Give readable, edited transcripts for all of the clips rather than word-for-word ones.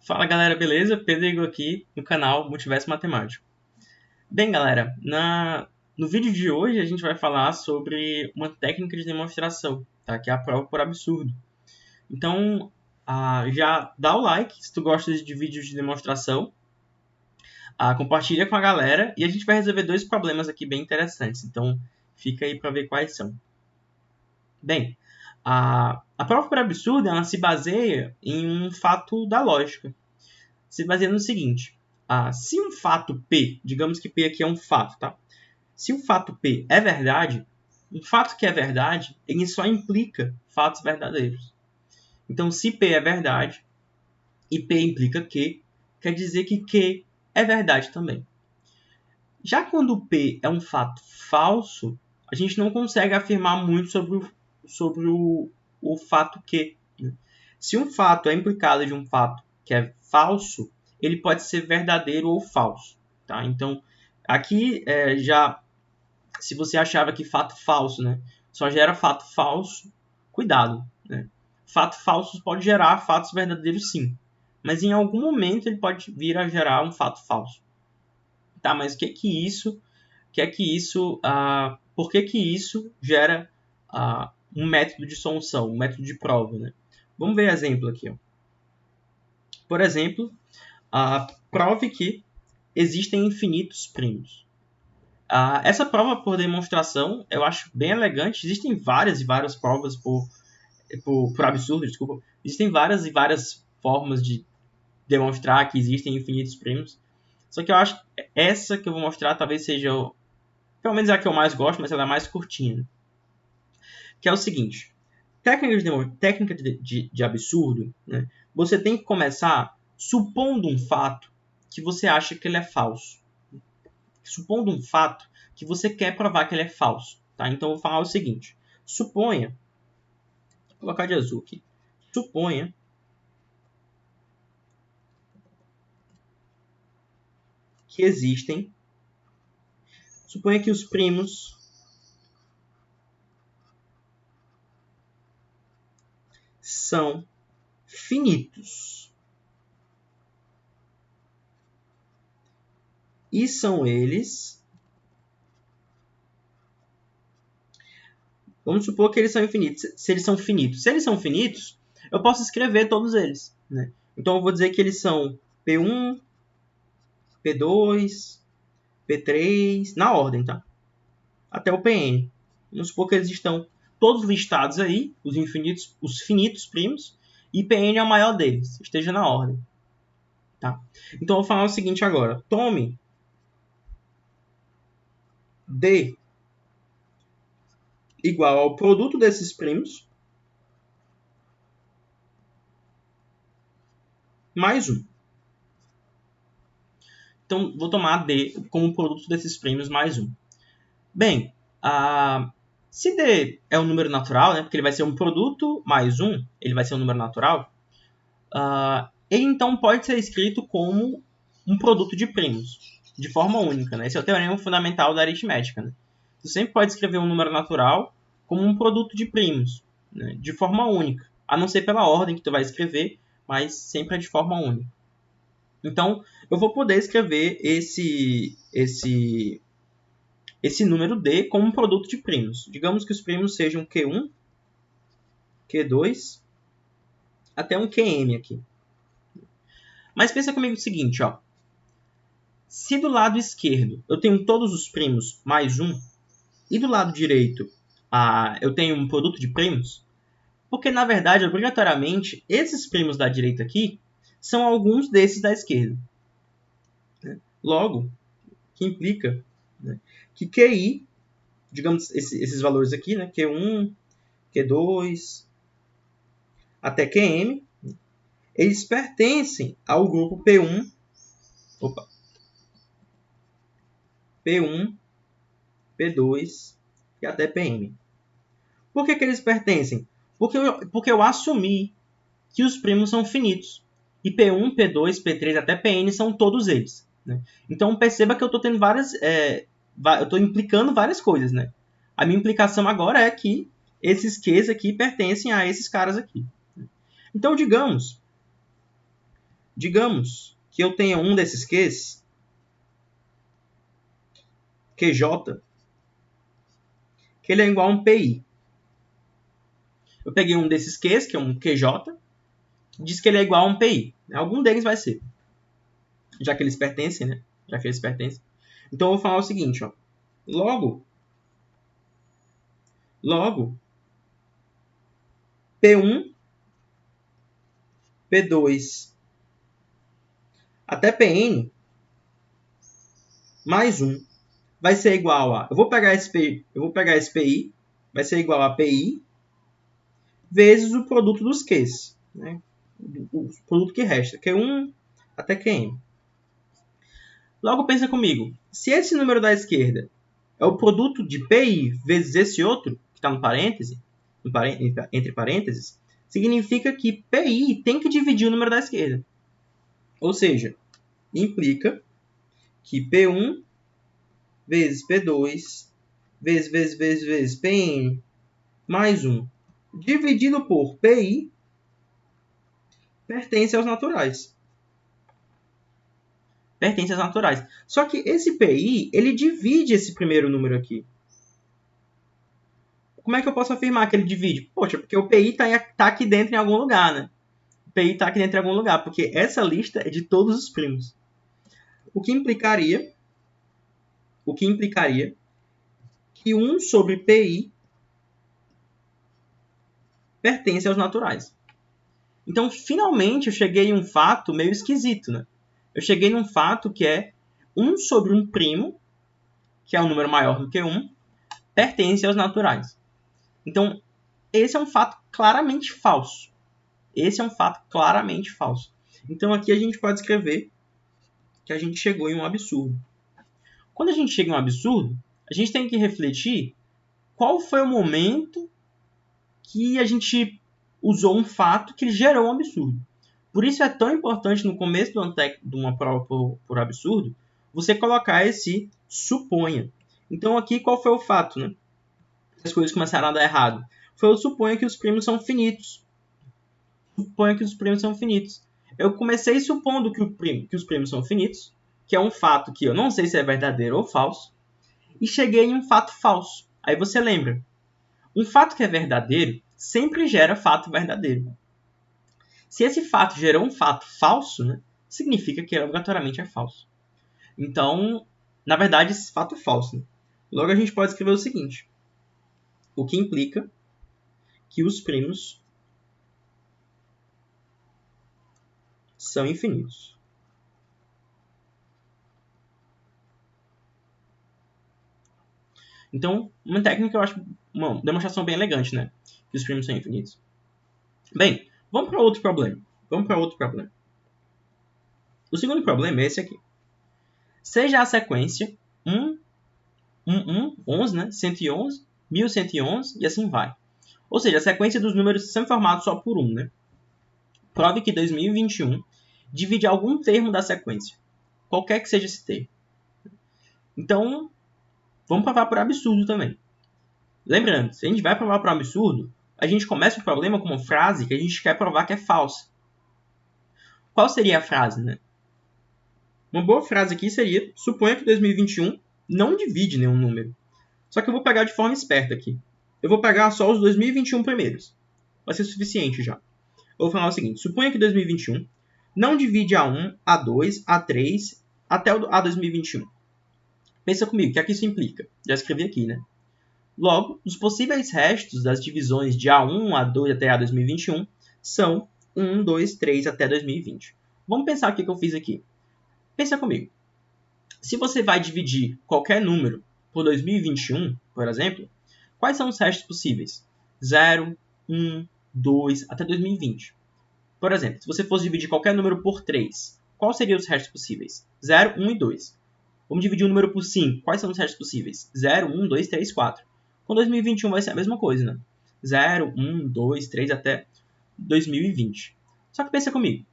Fala galera, beleza? Pedro Igor aqui no canal Multiverso Matemático. Bem galera, no vídeo de hoje a gente vai falar sobre uma técnica de demonstração, tá? Que é a prova por absurdo. Então, já dá o like se tu gosta de vídeos de demonstração, compartilha com a galera e a gente vai resolver dois problemas aqui bem interessantes. Então, fica aí para ver quais são. Bem, a prova por absurdo ela se baseia em um fato da lógica. Se baseia no seguinte: se um fato P, digamos que P aqui é um fato, tá? Se o fato P é verdade, um fato que é verdade, ele só implica fatos verdadeiros. Então, se P é verdade e P implica Q, quer dizer que Q é verdade também. Já quando P é um fato falso, a gente não consegue afirmar muito sobre o fato Q. Se um fato é implicado de um fato que é falso, ele pode ser verdadeiro ou falso. Tá? Então, aqui se você achava que fato falso, né, só gera fato falso, cuidado. Né? Fatos falsos pode gerar fatos verdadeiros sim, mas em algum momento ele pode vir a gerar um fato falso. Tá? Mas por que isso gera um método de solução, um método de prova? Né? Vamos ver exemplo aqui. Ó. Por exemplo, prove que existem infinitos primos. Essa prova por demonstração eu acho bem elegante. Existem várias e várias provas por absurdo, desculpa. Existem várias e várias formas de demonstrar que existem infinitos primos. Só que eu acho que essa que eu vou mostrar talvez seja, pelo menos a que eu mais gosto, mas ela é mais curtinha. Que é o seguinte: técnica de absurdo, né? Você tem que começar supondo um fato que você acha que ele é falso. Supondo um fato que você quer provar que ele é falso. Tá? Então, eu vou falar o seguinte. Suponha, vou colocar de azul aqui. Suponha que existem, suponha que os primos são finitos. E são eles... Vamos supor que eles são infinitos. Se eles são finitos, eu posso escrever todos eles. Né? Então, eu vou dizer que eles são P1, P2, P3, na ordem, tá? Até o Pn. Vamos supor que eles estão todos listados aí, os finitos primos, e Pn é o maior deles, esteja na ordem. Tá? Então, eu vou falar o seguinte agora. Tome D igual ao produto desses primos mais 1. Então, vou tomar D como produto desses primos mais 1. Bem, se D é um número natural, né, porque ele vai ser um produto mais 1, ele vai ser um número natural, ele então pode ser escrito como um produto de primos, de forma única. Né? Esse é o teorema fundamental da aritmética. Né? Você sempre pode escrever um número natural como um produto de primos, né, de forma única, a não ser pela ordem que tu vai escrever, mas sempre é de forma única. Então, eu vou poder escrever esse número D como um produto de primos. Digamos que os primos sejam Q1, Q2, até um QM aqui. Mas pensa comigo o seguinte, ó. Se do lado esquerdo eu tenho todos os primos mais 1, e do lado direito eu tenho um produto de primos, porque, na verdade, obrigatoriamente, esses primos da direita aqui são alguns desses da esquerda. Logo, que implica, né, que QI, digamos, esses valores aqui, né, Q1, Q2, até QM, eles pertencem ao grupo P1, P1, P2 e até PM. Por que eles pertencem? Porque eu assumi que os primos são finitos. E P1, P2, P3 até Pn são todos eles. Né? Então perceba que eu estou tendo eu estou implicando várias coisas. Né? A minha implicação agora é que esses Qs aqui pertencem a esses caras aqui. Então, digamos digamos que eu tenha um desses Qs, QJ, que ele é igual a um PI. Eu peguei um desses Qs, que é um QJ, diz que ele é igual a um PI. Algum deles vai ser. Já que eles pertencem, né? Então, eu vou falar o seguinte, ó. Logo, P1, P2, até Pn, mais 1, vai ser igual a... Eu vou pegar esse PI, vai ser igual a PI, vezes o produto dos Qs. Né? O produto que resta, Q1 até Qn. Logo, pensa comigo. Se esse número da esquerda é o produto de PI vezes esse outro, que está no parêntese, entre parênteses, significa que PI tem que dividir o número da esquerda. Ou seja, implica que P1 vezes P2 vezes Pn mais 1 dividido por PI pertence aos naturais. Só que esse PI, ele divide esse primeiro número aqui. Como é que eu posso afirmar que ele divide? Poxa, porque o PI está aqui dentro em algum lugar, né? O PI está aqui dentro em algum lugar, porque essa lista é de todos os primos. O que implicaria que 1 sobre PI pertence aos naturais. Então, finalmente, eu cheguei em um fato meio esquisito, né? Eu cheguei num fato que é 1 sobre um primo, que é um número maior do que 1, pertence aos naturais. Então, esse é um fato claramente falso. Então, aqui a gente pode escrever que a gente chegou em um absurdo. Quando a gente chega em um absurdo, a gente tem que refletir qual foi o momento que a gente usou um fato que gerou um absurdo. Por isso é tão importante no começo de uma prova por absurdo, você colocar esse suponha. Então aqui qual foi o fato, né? As coisas começaram a dar errado. Foi o suponha que os primos são finitos. Eu comecei supondo que os primos são finitos, que é um fato que eu não sei se é verdadeiro ou falso, e cheguei em um fato falso. Aí você lembra, um fato que é verdadeiro sempre gera fato verdadeiro. Se esse fato gerou um fato falso, né, significa que ele obrigatoriamente é falso. Então, na verdade, esse fato é falso. Né? Logo, a gente pode escrever o seguinte. O que implica que os primos são infinitos. Então, uma técnica eu acho uma demonstração bem elegante, né? Que os primos são infinitos. Bem, vamos para outro problema. O segundo problema é esse aqui. Seja a sequência 1, 11, né? 111, 1111 e assim vai. Ou seja, a sequência dos números são formados só por 1, né? Prove que 2021 divide algum termo da sequência, qualquer que seja esse termo. Então, vamos provar por absurdo também. Lembrando, se a gente vai provar por absurdo, a gente começa o problema com uma frase que a gente quer provar que é falsa. Qual seria a frase, né? Uma boa frase aqui seria: suponha que 2021 não divide nenhum número. Só que eu vou pegar de forma esperta aqui. Eu vou pegar só os 2021 primeiros. Vai ser suficiente já. Eu vou falar o seguinte: suponha que 2021 não divide A1, A2, A3 até o A2021. Pensa comigo, o que é que isso implica? Já escrevi aqui, né? Logo, os possíveis restos das divisões de A1, A2 até A2021 são 1, 2, 3 até 2020. Vamos pensar o que eu fiz aqui. Pensa comigo. Se você vai dividir qualquer número por 2021, por exemplo, quais são os restos possíveis? 0, 1, 2 até 2020. Por exemplo, se você fosse dividir qualquer número por 3, quais seriam os restos possíveis? 0, 1 e 2. Vamos dividir um número por 5. Quais são os restos possíveis? 0, 1, 2, 3, 4. Com 2021 vai ser a mesma coisa, né? 0, 1, 2, 3 até 2020. Só que pensa comigo.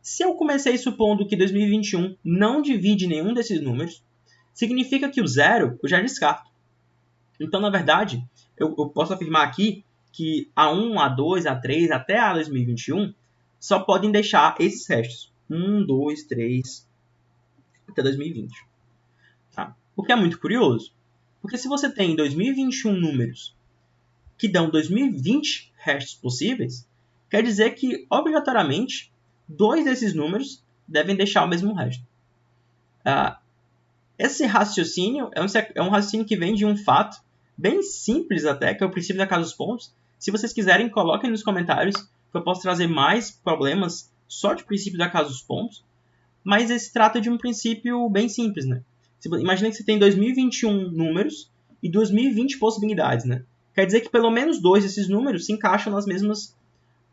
Se eu comecei supondo que 2021 não divide nenhum desses números, significa que o 0 eu já descarto. Então, na verdade, eu posso afirmar aqui que A1, A2, A3 até A2021 só podem deixar esses restos. 1, 2, 3, até 2020. Tá? O que é muito curioso. Porque se você tem em 2021 números que dão 2020 restos possíveis, quer dizer que, obrigatoriamente, 2 desses números devem deixar o mesmo resto. Esse raciocínio é um raciocínio que vem de um fato bem simples até, que é o princípio da casa dos pontos. Se vocês quiserem, coloquem nos comentários, que eu posso trazer mais problemas só de princípio da casa dos pontos, mas esse trata de um princípio bem simples, né? Imagina que você tem 2021 números e 2020 possibilidades, né? Quer dizer que pelo menos 2 desses números se encaixam nas mesmas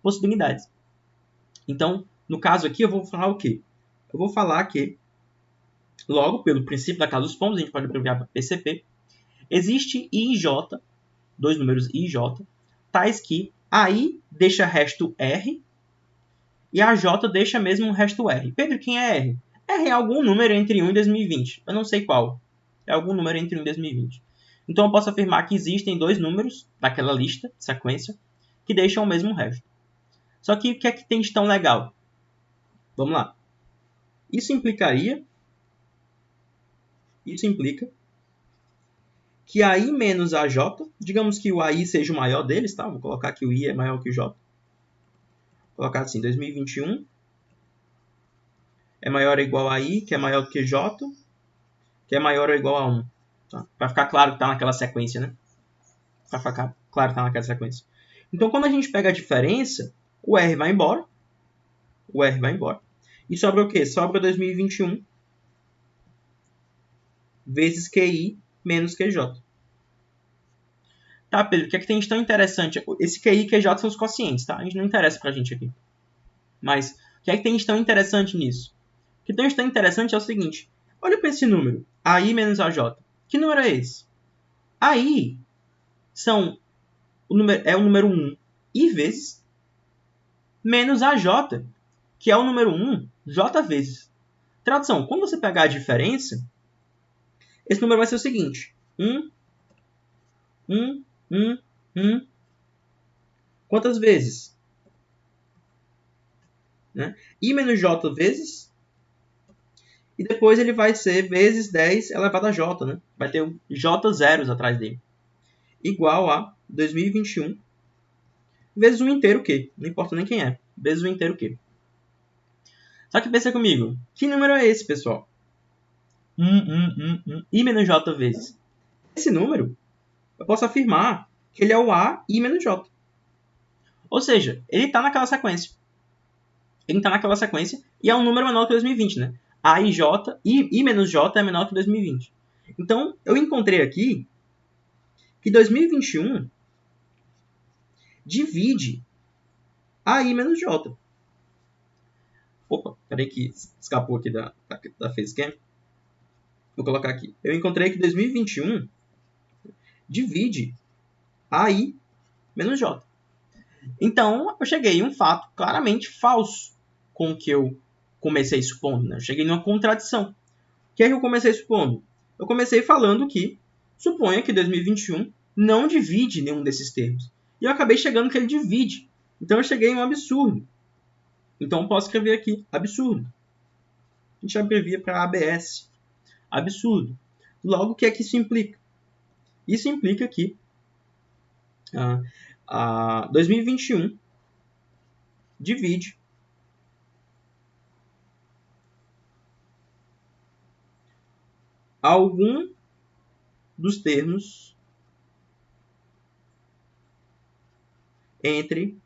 possibilidades. Então, no caso aqui, eu vou falar o quê? Eu vou falar que, logo, pelo princípio da casa dos pontos, a gente pode abreviar para PCP, existe I e J, 2 números I e J, tais que a I deixa resto R e a J deixa mesmo resto R. Pedro, quem é R? R é algum número entre 1 e 2020. Eu não sei qual. É algum número entre 1 e 2020. Então eu posso afirmar que existem 2 números daquela lista, sequência, que deixam o mesmo resto. Só que o que é que tem de tão legal? Vamos lá. Isso implica que a I menos a J, digamos que o AI seja o maior deles, tá? Vou colocar que o I é maior que o J. Vou colocar assim, 2021 é maior ou igual a I, que é maior que J, que é maior ou igual a 1. Tá? Para ficar claro que está naquela sequência, né? Para ficar claro que está naquela sequência. Então, quando a gente pega a diferença, o R vai embora. O R vai embora. E sobra o quê? Sobra 2021 vezes QI menos QJ. Tá, Pedro, o que é que tem de tão interessante? Esse QI e QJ são os quocientes, tá? A gente não interessa pra gente aqui. Mas o que é que tem de tão interessante nisso? O que tem de tão interessante é o seguinte. Olha para esse número. AI menos AJ. Que número é esse? AI é o número 1 I vezes menos AJ, que é o número 1 J vezes. Tradução, quando você pegar a diferença, esse número vai ser o seguinte. 1, 1, 1, 1. Quantas vezes? Né? I menos J vezes. E depois ele vai ser vezes 10 elevado a J. Né? Vai ter J zeros atrás dele. Igual a 2021 vezes o inteiro Q. Não importa nem quem é. Vezes o inteiro Q. Só que pensa comigo. Que número é esse, pessoal? I menos J vezes. Esse número, eu posso afirmar que ele é o A I menos J. Ou seja, ele está naquela sequência. Ele está naquela sequência e é um número menor que 2020, né? A e J, I menos J é menor que 2020. Então, eu encontrei aqui que 2021 divide a I menos J. Opa, peraí que escapou aqui da Facecam. Vou colocar aqui. Eu encontrei que 2021 divide a I menos J. Então, eu cheguei em um fato claramente falso com o que eu comecei supondo. Né? Eu cheguei numa contradição. O que é que eu comecei supondo? Eu comecei falando que suponha que 2021 não divide nenhum desses termos. E eu acabei chegando que ele divide. Então, eu cheguei em um absurdo. Então, eu posso escrever aqui, absurdo. A gente abrevia para ABS. Absurdo. Logo, o que é que isso implica? Isso implica que 2021 divide algum dos termos entre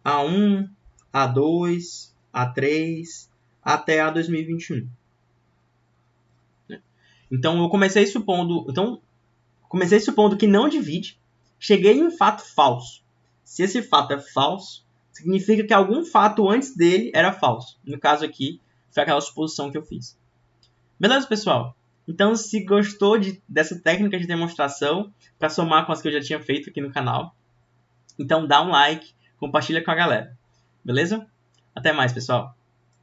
A1, A2, A3 até a 2021. Então, eu comecei supondo que não divide, cheguei em um fato falso. Se esse fato é falso, significa que algum fato antes dele era falso. No caso aqui, foi aquela suposição que eu fiz. Beleza, pessoal? Então, se gostou dessa técnica de demonstração, para somar com as que eu já tinha feito aqui no canal, então dá um like, compartilha com a galera. Beleza? Até mais, pessoal!